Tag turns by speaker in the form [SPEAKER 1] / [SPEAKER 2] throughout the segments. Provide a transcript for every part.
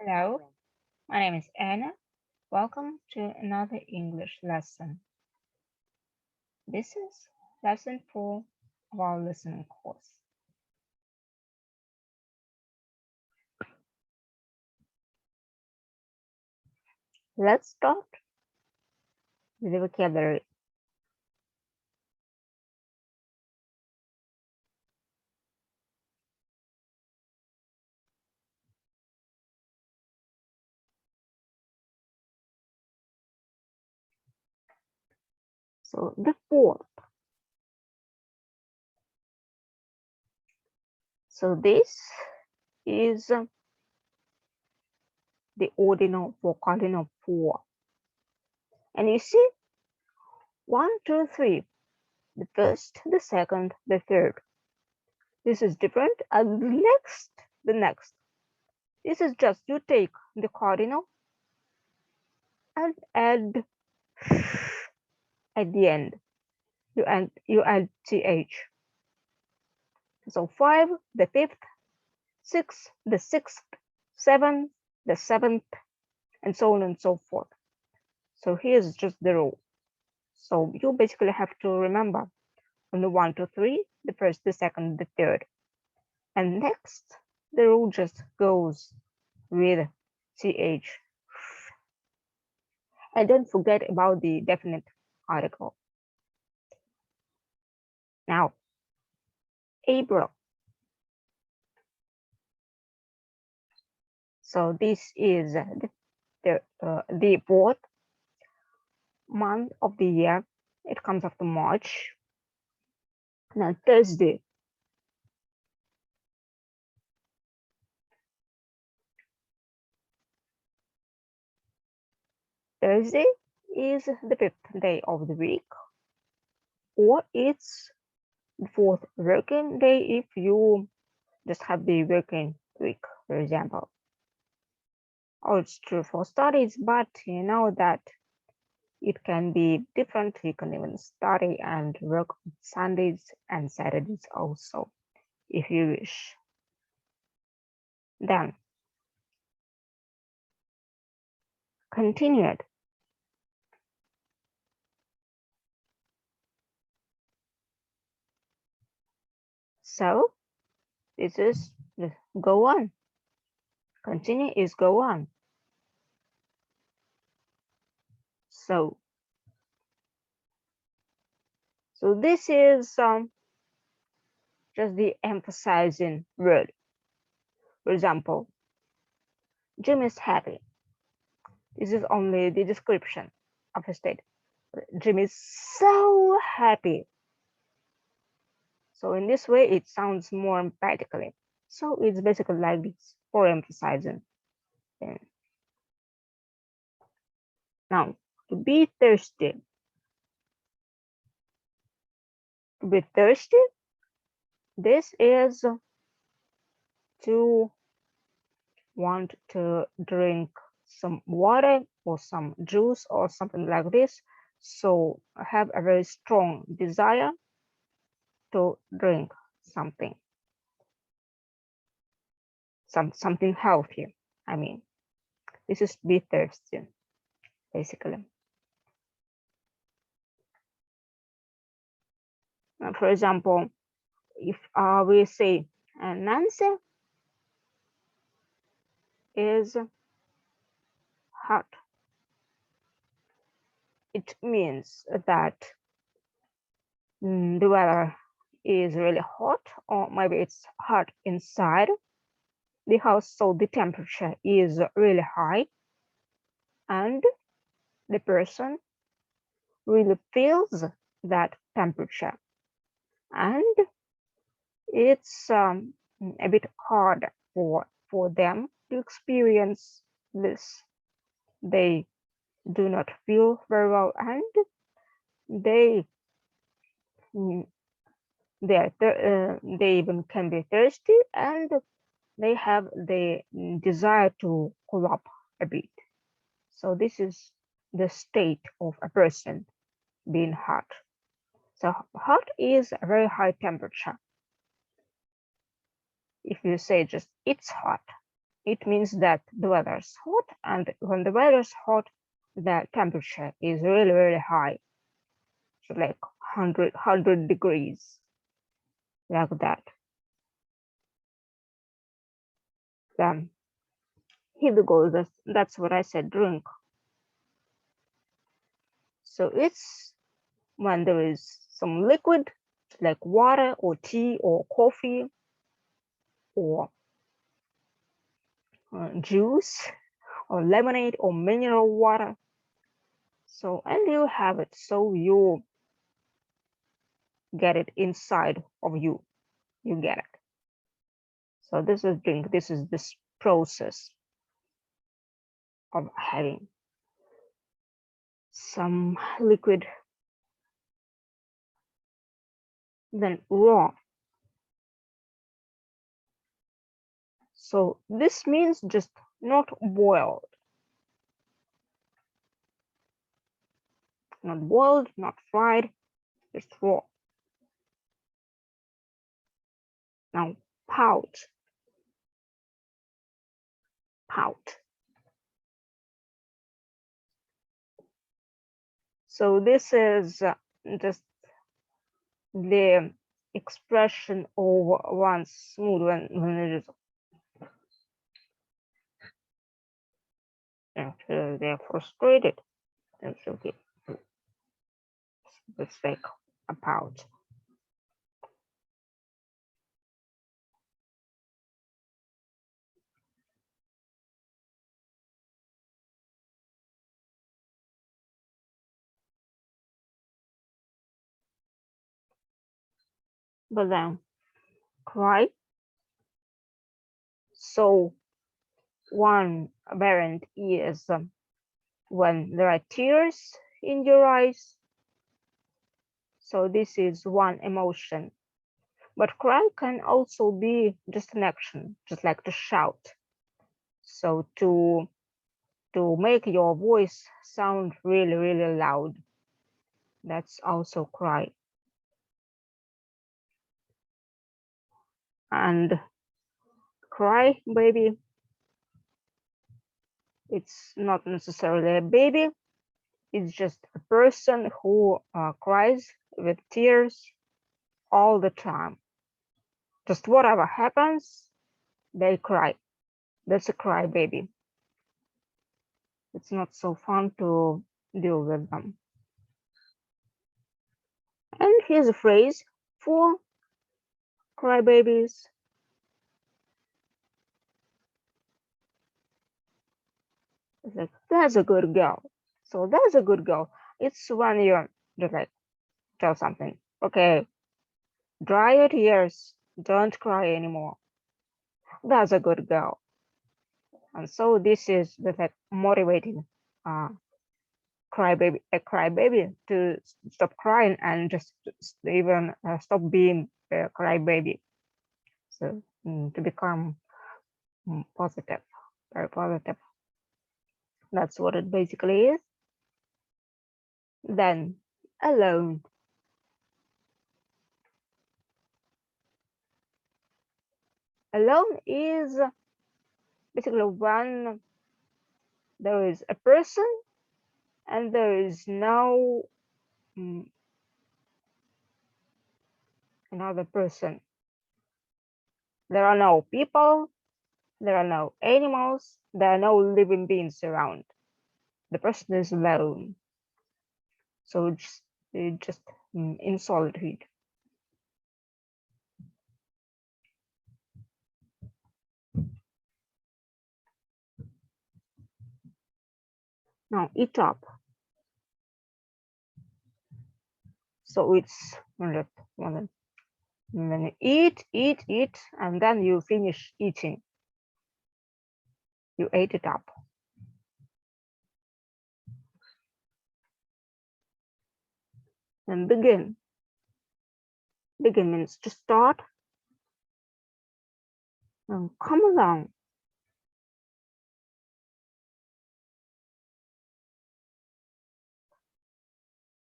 [SPEAKER 1] Hello, my name is Anna. Welcome to another English lesson. This is lesson 4 of our listening course. Let's start with the vocabulary. So the fourth. So this is the ordinal for cardinal 4. And you see 1, 2, 3. The first, the second, the third. This is different. And the next. This is just you take the cardinal and add at the end. You add th. So 5, the fifth, 6, the sixth, 7, the seventh, and so on and so forth. So here's just the rule. So you basically have to remember from the 1 to 3, the first, the second, the third. And next, the rule just goes with th. And don't forget about the definite article. Now, April. So this is the fourth month of the year. It comes after March. Now Thursday. Thursday is the fifth day of the week, or it's the fourth working day if you just have the working week, for example. Or it's true for studies, but you know that it can be different. You can even study and work on Sundays and Saturdays also, if you wish. Then, continued. So, this is go on. Continue is go on. So this is just the emphasizing word. For example, Jim is happy. This is only the description of a state. Jim is so happy. So in this way, it sounds more emphatically. So it's basically like this for emphasizing. Now, to be thirsty. To be thirsty, this is to want to drink some water or some juice or something like this. So I have a very strong desire to drink something, something healthy. I mean, this is be thirsty, basically. For example, if we say Nancy is hot, it means that the weather is really hot, or maybe it's hot inside the house, so the temperature is really high, and the person really feels that temperature, and it's a bit hard for them to experience this. They do not feel very well, and they they even can be thirsty, and they have the desire to cool up a bit. So this is the state of a person being hot. So hot is a very high temperature. If you say just it's hot, it means that the weather is hot, and when the weather is hot, the temperature is really, really high. So like 100 degrees, like that. Then here we go, that's what I said, drink. So it's when there is some liquid, like water or tea or coffee or juice or lemonade or mineral water. So, and you have it, so you get it inside of you. You get it. So this is drink. This is this process of having some liquid. Then raw. So this means just not boiled. Not boiled, not fried, just raw. Now pout. Pout. So this is just the expression of one's mood when it is they're frustrated. That's okay. Let's like a pout. But then cry. So one variant is when there are tears in your eyes. So this is one emotion. But cry can also be just an action, just like to shout. So to make your voice sound really, really loud. That's also cry. And cry baby, it's not necessarily a baby. It's just a person who cries with tears all the time. Just whatever happens, they cry. That's a cry baby. It's not so fun to deal with them. And here's a phrase for crybabies. It's like, that's a good girl. So that's a good girl. It's when you just like tell something. Okay, dry your tears. Don't cry anymore. That's a good girl. And so this is the like motivating a crybaby to stop crying and just even stop being a crybaby. So to become positive, very positive. That's what it basically is. Then alone. Alone is basically when there is a person and there is no another person. There are no people, there are no animals, there are no living beings around. The person is alone. So just in solitude. Now eat up. So it's when you eat, and then you finish eating. You ate it up. And begin. Begin means to start. And come along.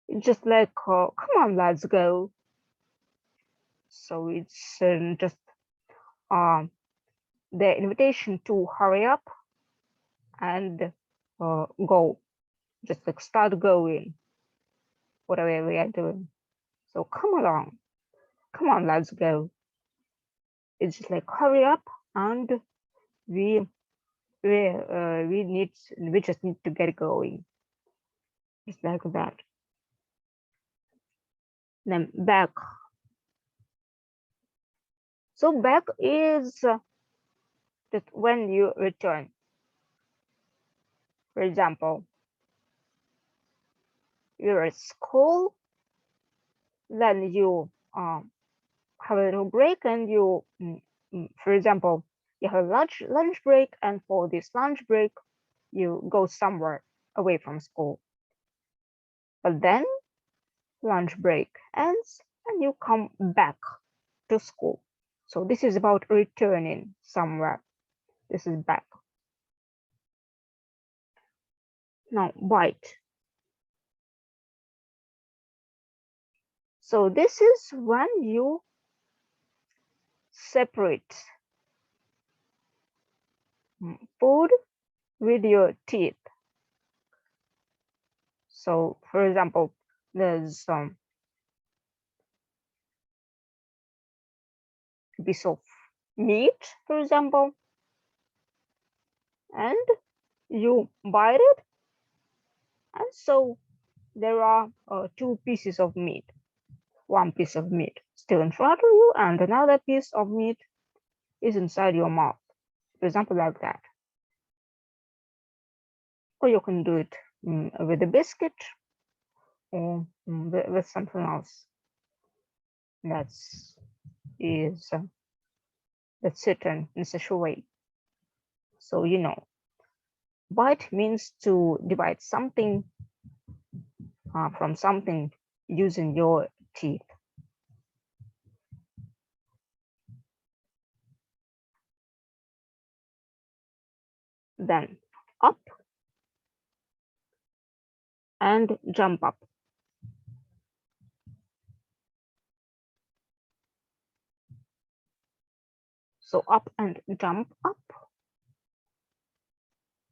[SPEAKER 1] It's just like, come on, let's go. So it's just the invitation to hurry up and go, just like start going, whatever we are doing. So come along, come on, let's go. It's just like hurry up, and we we just need to get going, just like that. Then back. So back is that when you return. For example, you're at school, then you have a little break, and you, for example, you have a lunch break, and for this lunch break, you go somewhere away from school. But then lunch break ends, and you come back to school. So this is about returning somewhere. This is back. Now bite. So this is when you separate food with your teeth. So for example, there's some piece of meat, for example, and you bite it, and so there are two pieces of meat. One piece of meat still in front of you, and another piece of meat is inside your mouth. For example, like that. Or you can do it with a biscuit, or with something else that's certain in such a way. So you know, bite means to divide something from something using your teeth. Then up and jump up. So up and jump up.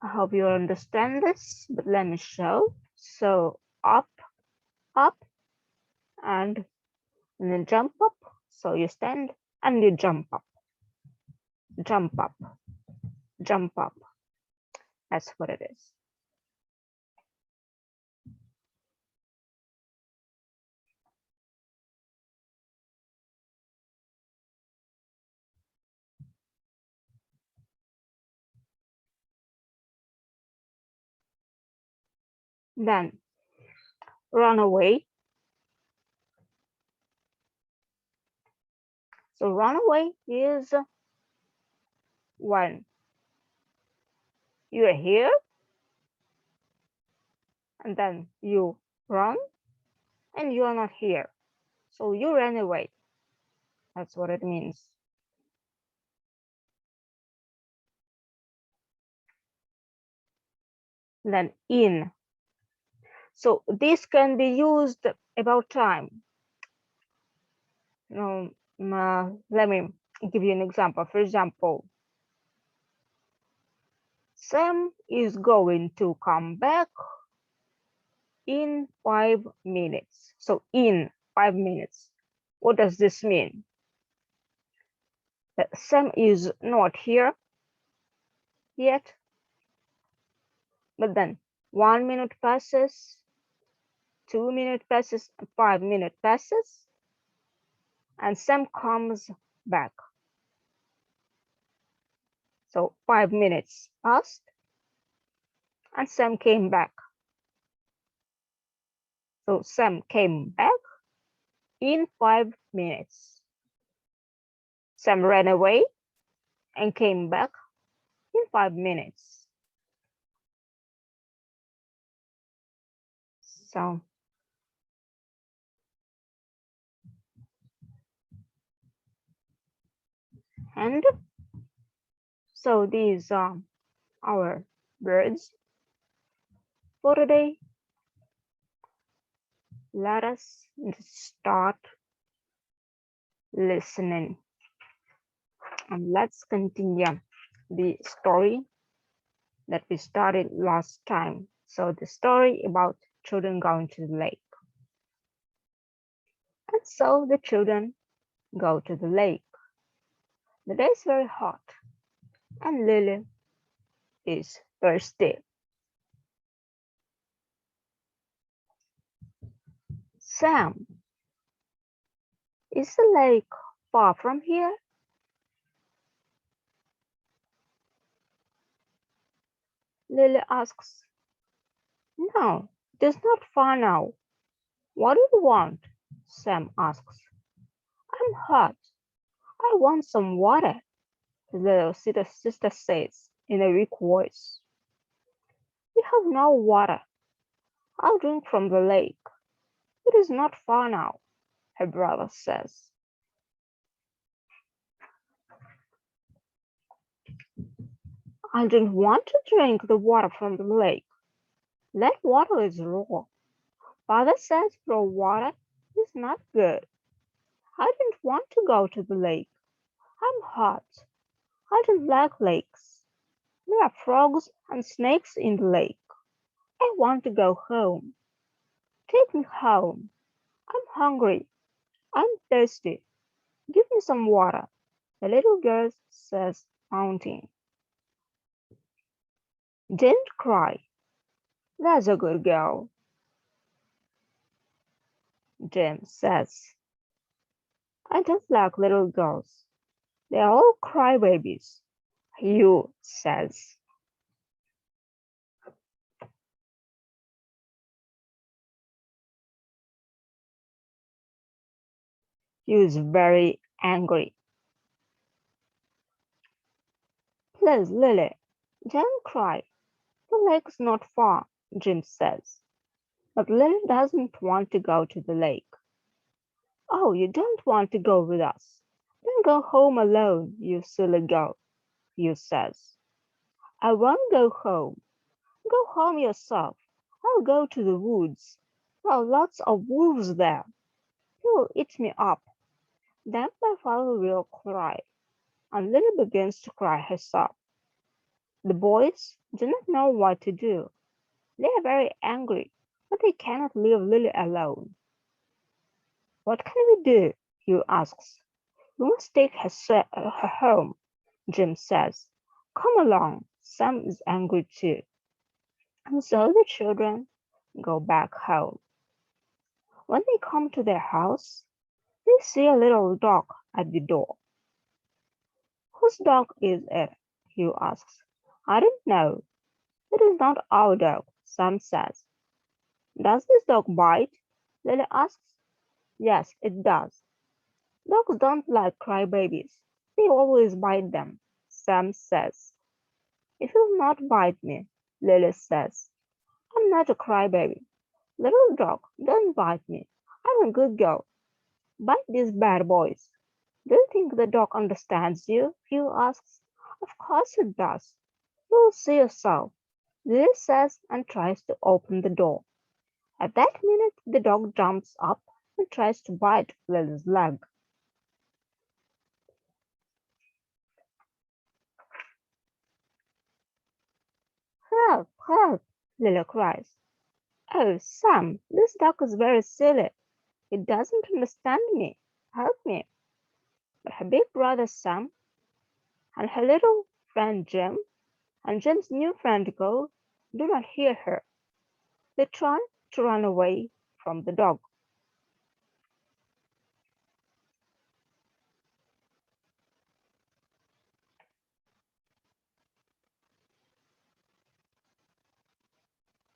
[SPEAKER 1] I hope you understand this, but let me show. So up, and then jump up. So you stand and you jump up, jump up, jump up. That's what it is. Then run away. So run away is when you're here and then you run and you are not here. So you ran away. That's what it means. Then in. So this can be used about time. Let me give you an example. For example, Sam is going to come back in 5 minutes. So in 5 minutes. What does this mean? That Sam is not here yet, but then 1 minute passes, 2 minutes passes, 5 minutes passes, and Sam comes back. So 5 minutes passed, and Sam came back. So Sam came back in 5 minutes. Sam ran away and came back in 5 minutes. So and so these are our words for today. Let us start listening, and let's continue the story that we started last time. So the story about children going to the lake. And so the children go to the lake. The day is very hot and Lily is thirsty. Sam, is the lake far from here? Lily asks. No, it is not far now. What do you want? Sam asks. I'm hot. I want some water, the little sister says in a weak voice. We have no water. I'll drink from the lake. It is not far now, her brother says. I don't want to drink the water from the lake. That water is raw. Father says raw water is not good. I don't want to go to the lake. I'm hot. I don't like lakes. There are frogs and snakes in the lake. I want to go home. Take me home. I'm hungry. I'm thirsty. Give me some water, the little girl says, mounting. Don't cry. That's a good girl, Jim says. I don't like little girls. They're all crybabies, Hugh says. Hugh is very angry. Please, Lily, don't cry. The lake's not far, Jim says. But Lily doesn't want to go to the lake. Oh, you don't want to go with us? Then go home alone, you silly girl, Hugh says. I won't go home. Go home yourself. I'll go to the woods. There are lots of wolves there. He'll eat me up. Then my father will cry. And Lily begins to cry herself. The boys do not know what to do. They are very angry, but they cannot leave Lily alone. What can we do? Hugh asks. We must take her home, Jim says. Come along. Sam is angry too. And so the children go back home. When they come to their house, they see a little dog at the door. Whose dog is it? Hugh asks. I don't know. It is not our dog, Sam says. Does this dog bite? Lily asks. Yes, it does. Dogs don't like crybabies. They always bite them, Sam says. It will not bite me, Lily says. I'm not a crybaby. Little dog, don't bite me. I'm a good girl. Bite these bad boys. Do you think the dog understands you? Hugh asks. Of course it does. You'll see yourself, Lily says and tries to open the door. At that minute, the dog jumps up and tries to bite Lily's leg. Help, help, Lily cries. Oh, Sam, this dog is very silly. It doesn't understand me. Help me. But her big brother Sam and her little friend Jim and Jim's new friend Go do not hear her. They try to run away from the dog.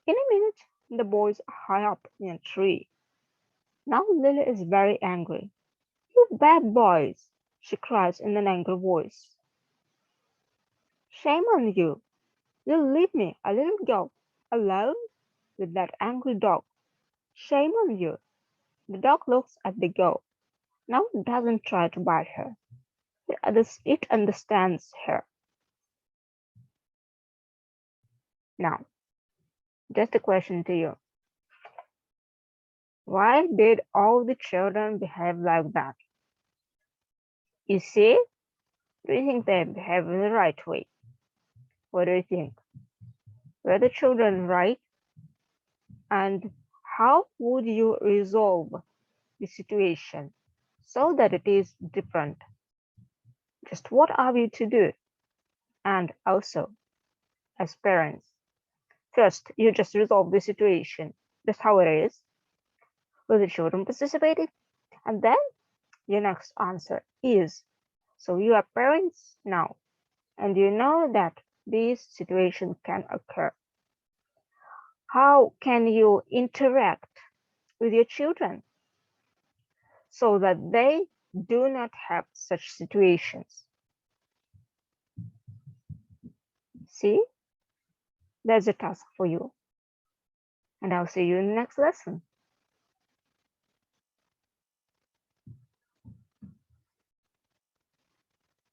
[SPEAKER 1] In a minute, the boys are high up in a tree. Now Lily is very angry. You bad boys, she cries in an angry voice. Shame on you. You'll leave me, a little girl, alone with that angry dog. Shame on you. The dog looks at the girl. Now it doesn't try to bite her. It understands her. Now, just a question to you. Why did all the children behave like that? You see, do you think they behave in the right way? What do you think? Were the children right? And how would you resolve the situation so that it is different? Just what are we to do? And also, as parents, first, you just resolve the situation, just how it is, with the children participating. And then your next answer is, so you are parents now, and you know that these situations can occur. How can you interact with your children so that they do not have such situations? See, there's a task for you. And I'll see you in the next lesson.